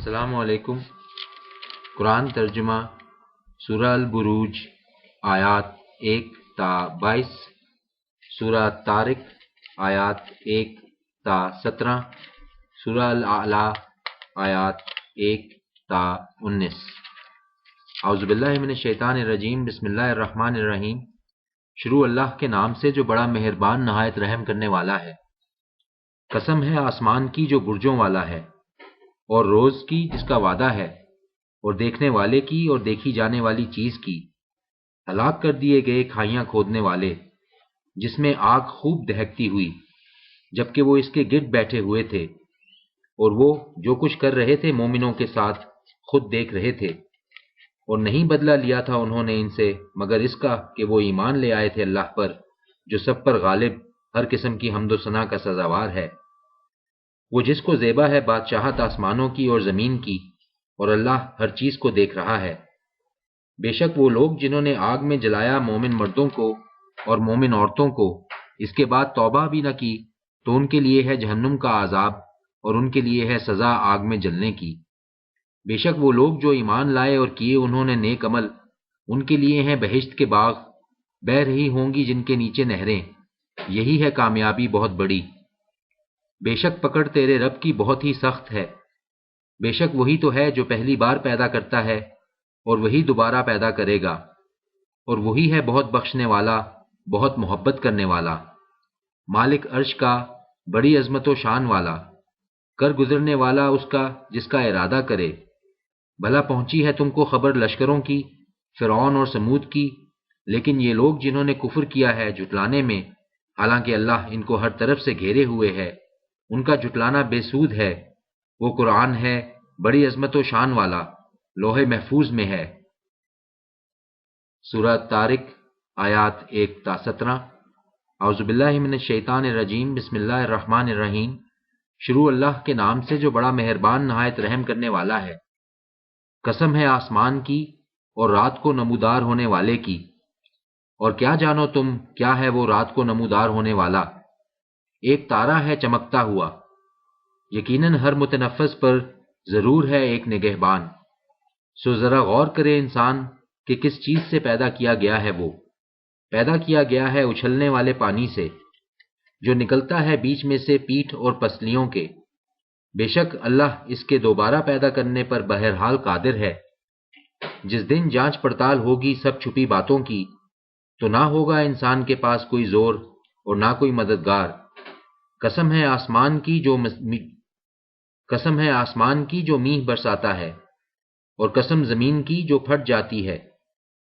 السلام علیکم۔ قرآن ترجمہ سورہ البروج آیات 1 تا 22، سورہ طارق آیات 1 تا 17، سورہ الاعلیٰ آیات 1 تا 19۔ اعوذ باللہ من الشیطان الرجیم، بسم اللہ الرحمن الرحیم۔ شروع اللہ کے نام سے جو بڑا مہربان نہایت رحم کرنے والا ہے۔ قسم ہے آسمان کی جو برجوں والا ہے، اور روز کی جس کا وعدہ ہے، اور دیکھنے والے کی اور دیکھی جانے والی چیز کی۔ ہلاک کر دیے گئے کھائیاں کھودنے والے، جس میں آگ خوب دہکتی ہوئی، جبکہ وہ اس کے گرد بیٹھے ہوئے تھے، اور وہ جو کچھ کر رہے تھے مومنوں کے ساتھ خود دیکھ رہے تھے، اور نہیں بدلہ لیا تھا انہوں نے ان سے مگر اس کا کہ وہ ایمان لے آئے تھے اللہ پر، جو سب پر غالب، ہر قسم کی حمد و ثنا کا سزاوار ہے۔ وہ جس کو زیبا ہے بادشاہت آسمانوں کی اور زمین کی، اور اللہ ہر چیز کو دیکھ رہا ہے۔ بے شک وہ لوگ جنہوں نے آگ میں جلایا مومن مردوں کو اور مومن عورتوں کو، اس کے بعد توبہ بھی نہ کی، تو ان کے لیے ہے جہنم کا عذاب، اور ان کے لیے ہے سزا آگ میں جلنے کی۔ بے شک وہ لوگ جو ایمان لائے اور کیے انہوں نے نیک عمل، ان کے لیے ہیں بہشت کے باغ، بہہ رہی ہوں گی جن کے نیچے نہریں، یہی ہے کامیابی بہت بڑی۔ بے شک پکڑ تیرے رب کی بہت ہی سخت ہے۔ بے شک وہی تو ہے جو پہلی بار پیدا کرتا ہے، اور وہی دوبارہ پیدا کرے گا، اور وہی ہے بہت بخشنے والا، بہت محبت کرنے والا، مالک عرش کا، بڑی عظمت و شان والا، کر گزرنے والا اس کا جس کا ارادہ کرے۔ بھلا پہنچی ہے تم کو خبر لشکروں کی، فرعون اور سمود کی، لیکن یہ لوگ جنہوں نے کفر کیا ہے جھٹلانے میں، حالانکہ اللہ ان کو ہر طرف سے گھیرے ہوئے ہے، ان کا جھٹلانا بے سود ہے۔ وہ قرآن ہے بڑی عظمت و شان والا، لوح محفوظ میں ہے۔ سورہ طارق آیات 1 تا 17۔ اعوذ باللہ من الشیطان الرجیم، بسم اللہ الرحمن الرحیم۔ شروع اللہ کے نام سے جو بڑا مہربان نہایت رحم کرنے والا ہے۔ قسم ہے آسمان کی اور رات کو نمودار ہونے والے کی، اور کیا جانو تم کیا ہے وہ رات کو نمودار ہونے والا؟ ایک تارا ہے چمکتا ہوا، یقیناً ہر متنفس پر ضرور ہے ایک نگہبان۔ سو ذرا غور کرے انسان کہ کس چیز سے پیدا کیا گیا ہے۔ وہ پیدا کیا گیا ہے اچھلنے والے پانی سے، جو نکلتا ہے بیچ میں سے پیٹھ اور پسلیوں کے۔ بے شک اللہ اس کے دوبارہ پیدا کرنے پر بہرحال قادر ہے۔ جس دن جانچ پڑتال ہوگی سب چھپی باتوں کی، تو نہ ہوگا انسان کے پاس کوئی زور اور نہ کوئی مددگار۔ قسم ہے آسمان کی جو مینہ برساتا ہے، اور قسم زمین کی جو پھٹ جاتی ہے۔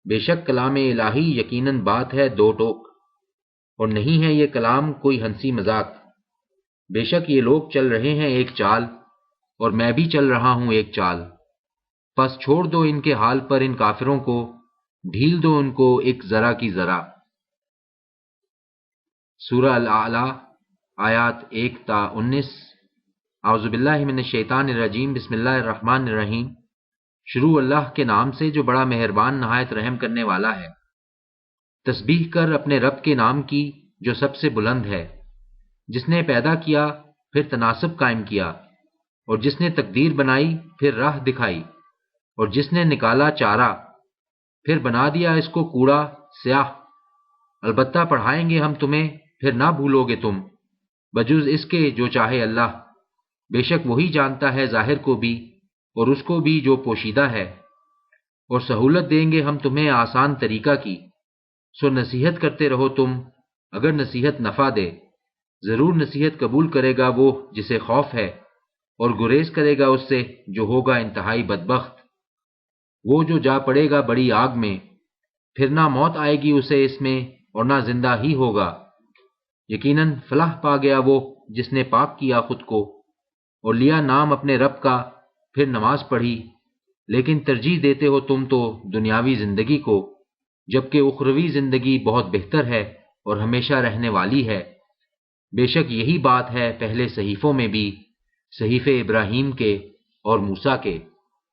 بے شک کلام الہی یقیناً بات ہے دو ٹوک، اور نہیں ہے یہ کلام کوئی ہنسی مذاق۔ بے شک یہ لوگ چل رہے ہیں ایک چال، اور میں بھی چل رہا ہوں ایک چال، پس چھوڑ دو ان کے حال پر ان کافروں کو، ڈھیل دو ان کو ایک ذرہ کی ذرہ۔ سورہ الاعلیٰ آیات 1 تا 19۔ اعوذ باللہ من الشیطان الرجیم، بسم اللہ الرحمن الرحیم۔ شروع اللہ کے نام سے جو بڑا مہربان نہایت رحم کرنے والا ہے۔ تسبیح کر اپنے رب کے نام کی جو سب سے بلند ہے، جس نے پیدا کیا پھر تناسب قائم کیا، اور جس نے تقدیر بنائی پھر راہ دکھائی، اور جس نے نکالا چارہ پھر بنا دیا اس کو کوڑا سیاہ۔ البتہ پڑھائیں گے ہم تمہیں پھر نہ بھولو گے تم، بجز اس کے جو چاہے اللہ۔ بے شک وہی جانتا ہے ظاہر کو بھی اور اس کو بھی جو پوشیدہ ہے۔ اور سہولت دیں گے ہم تمہیں آسان طریقہ کی، سو نصیحت کرتے رہو تم اگر نصیحت نفع دے۔ ضرور نصیحت قبول کرے گا وہ جسے خوف ہے، اور گریز کرے گا اس سے جو ہوگا انتہائی بدبخت۔ وہ جو جا پڑے گا بڑی آگ میں، پھر نہ موت آئے گی اسے اس میں اور نہ زندہ ہی ہوگا۔ یقیناً فلاح پا گیا وہ جس نے پاک کیا خود کو، اور لیا نام اپنے رب کا، پھر نماز پڑھی۔ لیکن ترجیح دیتے ہو تم تو دنیاوی زندگی کو، جبکہ اخروی زندگی بہت بہتر ہے اور ہمیشہ رہنے والی ہے۔ بے شک یہی بات ہے پہلے صحیفوں میں بھی، صحیفے ابراہیم کے اور موسیٰ کے۔